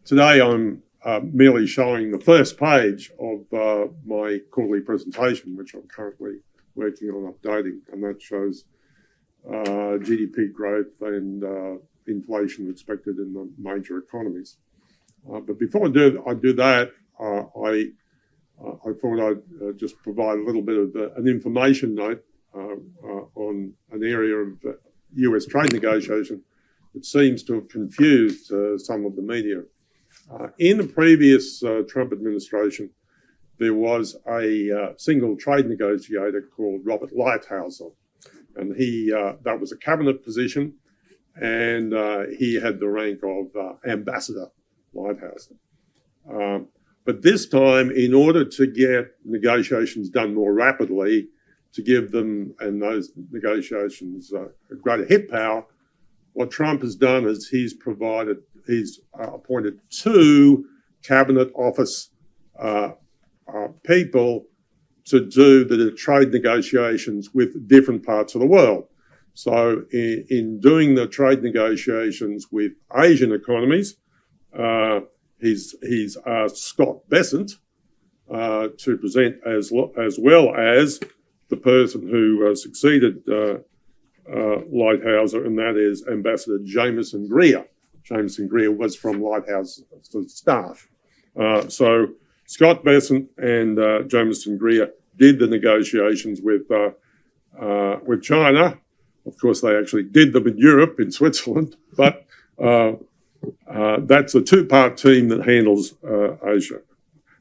Today I'm merely showing the first page of my quarterly presentation, which I'm currently working on updating, and that shows GDP growth and inflation expected in the major economies. But before I do that, I thought I'd just provide a little bit of an information note on an area of US trade negotiation that seems to have confused some of the media. In the previous Trump administration, there was a single trade negotiator called Robert Lighthizer, and that was a cabinet position, and he had the rank of Ambassador Lighthizer. But this time, in order to get negotiations done more rapidly, to give them and those negotiations a greater hit power, what Trump has done is he's appointed two cabinet office people to do the trade negotiations with different parts of the world. So in doing the trade negotiations with Asian economies, he's asked Scott Bessent to present as well as the person who succeeded Lighthizer, and that is Ambassador Jamison Greer. Jamison Greer was from Lighthizer's staff. So Scott Bessent and Jamison Greer did the negotiations with China. Of course, they actually did them in Europe, in Switzerland, but that's a two-part team that handles Asia.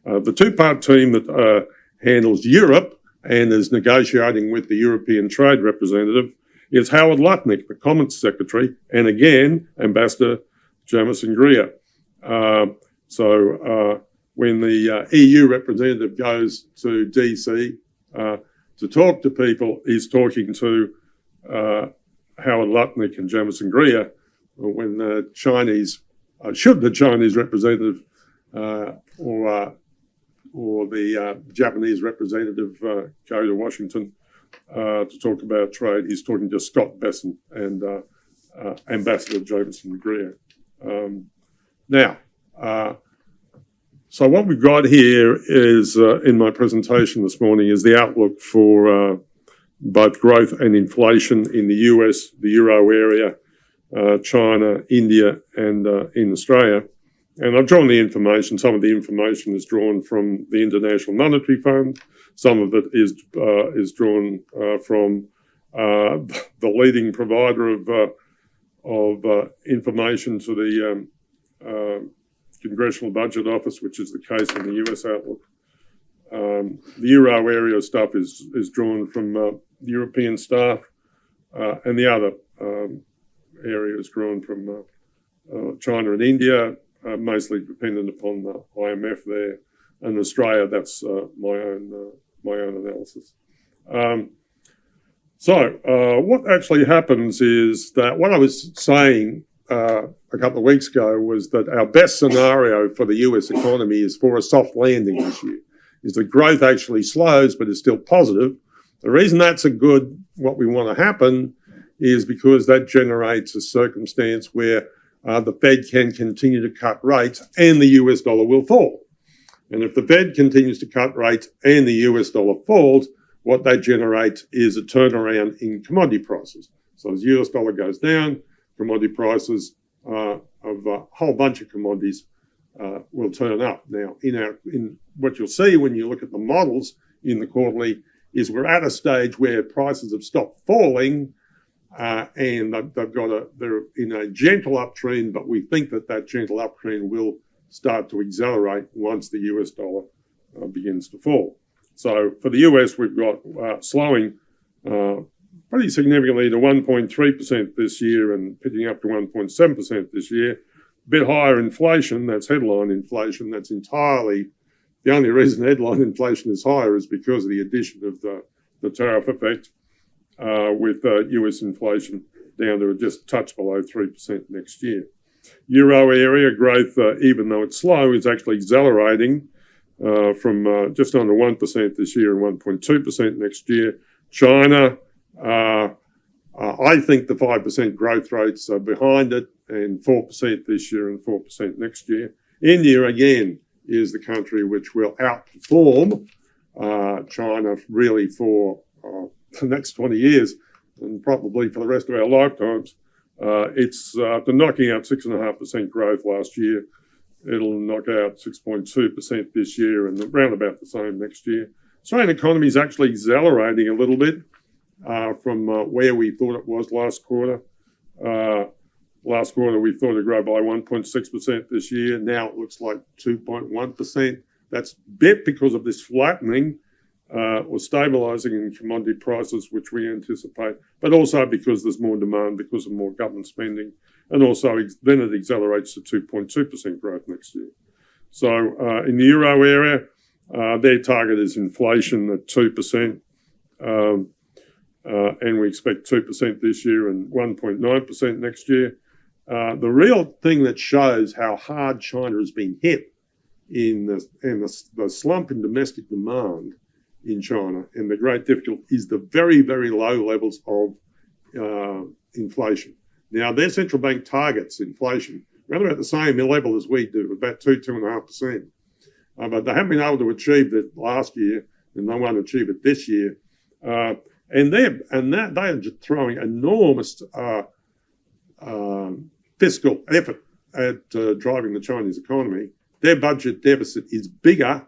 The two-part team that handles Europe and is negotiating with the European Trade Representative is Howard Lutnick, the Commerce Secretary, and again, Ambassador Jamison Greer. So when the EU representative goes to DC to talk to people, he's talking to Howard Lutnick and Jamison Greer. When the Chinese, should the Chinese representative or the Japanese representative go to Washington to talk about trade, he's talking to Scott Bessent and Ambassador Jamison Greer. Now, so what we've got here is, in my presentation this morning, is the outlook for both growth and inflation in the US, the Euro area, China, India, and in Australia. And I've drawn the information. Some of the information is drawn from the International Monetary Fund. Some of it is drawn from the leading provider of information to the Congressional Budget Office, which is the case in the US Outlook. The Euro area stuff is drawn from European staff, and the other area is drawn from China and India, mostly dependent upon the IMF there, and Australia. That's my own analysis. So what actually happens is that what I was saying a couple of weeks ago was that our best scenario for the US economy is for a soft landing this year. Is that growth actually slows, but is still positive. The reason that's what we want to happen is because that generates a circumstance where the Fed can continue to cut rates and the US dollar will fall. And if the Fed continues to cut rates and the US dollar falls, what that generates is a turnaround in commodity prices. So as US dollar goes down, commodity prices of a whole bunch of commodities will turn up. Now, in what you'll see when you look at the models in the quarterly is we're at a stage where prices have stopped falling and they're in a gentle uptrend, but we think that gentle uptrend will start to accelerate once the US dollar begins to fall. So for the US, we've got slowing pretty significantly to 1.3% this year and picking up to 1.7% this year. A bit higher inflation, that's headline inflation. That's entirely, the only reason headline inflation is higher is because of the addition of the tariff effect with US inflation down to just a touch below 3% next year. Euro area growth, even though it's slow, is actually accelerating from just under 1% this year and 1.2% next year. China, I think the 5% growth rates are behind it, and 4% this year and 4% next year. India, again, is the country which will outperform China really for the next 20 years and probably for the rest of our lifetimes. It's after knocking out 6.5% growth last year. It'll knock out 6.2% this year and around about the same next year. Australian economy is actually accelerating a little bit from where we thought it was last quarter. Last quarter, we thought it'd grow by 1.6% this year. Now it looks like 2.1%. That's a bit because of this flattening or stabilising in commodity prices, which we anticipate, but also because there's more demand because of more government spending. And also then it accelerates to 2.2% growth next year. So in the euro area, their target is inflation at 2%. And we expect 2% this year and 1.9% next year. The real thing that shows how hard China has been hit in the slump in domestic demand in China and the great difficulty is the very, very low levels of inflation. Now, their central bank targets inflation around about the same level as we do, about 2.5%. But they haven't been able to achieve that last year, and they won't achieve it this year. And they are just throwing enormous fiscal effort at driving the Chinese economy. Their budget deficit is bigger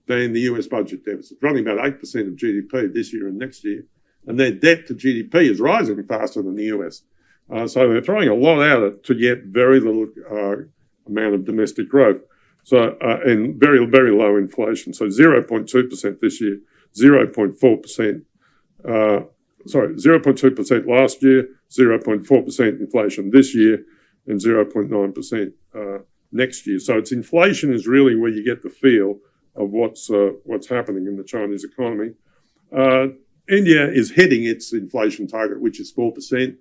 than the US budget deficit, running about 8% of GDP this year and next year. And their debt to GDP is rising faster than the US. So they're throwing a lot at it to get very little amount of domestic growth. So and very, very low inflation. So 0.2% this year, 0.4%. 0.2% last year, 0.4% inflation this year, and 0.9% next year. So it's inflation is really where you get the feel of what's happening in the Chinese economy. India is hitting its inflation target, which is 4%.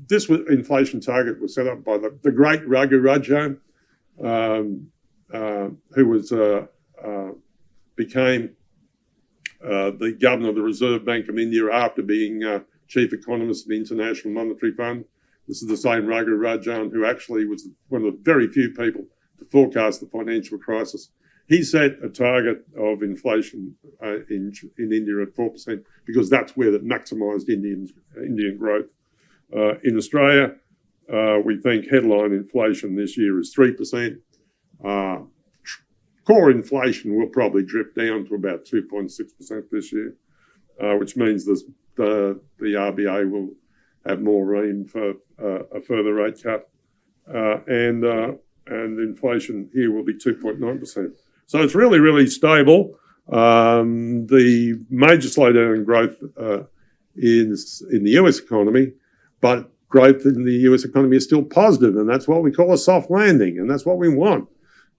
This inflation target was set up by the great Raghu Rajan, who became the governor of the Reserve Bank of India after being chief economist of the International Monetary Fund. This is the same Raghu Rajan who actually was one of the very few people to forecast the financial crisis. He set a target of inflation in India at 4% because that's where it maximised Indian growth. In Australia, we think headline inflation this year is 3%. Core inflation will probably drip down to about 2.6% this year, which means the RBA will have more room for a further rate cut, and inflation here will be 2.9%. So it's really, really stable. The major slowdown in growth is in the US economy, but growth in the US economy is still positive, and that's what we call a soft landing, and that's what we want,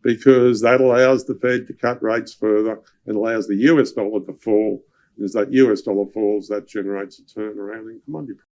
because that allows the Fed to cut rates further and allows the US dollar to fall. As that US dollar falls, that generates a turnaround in commodity prices.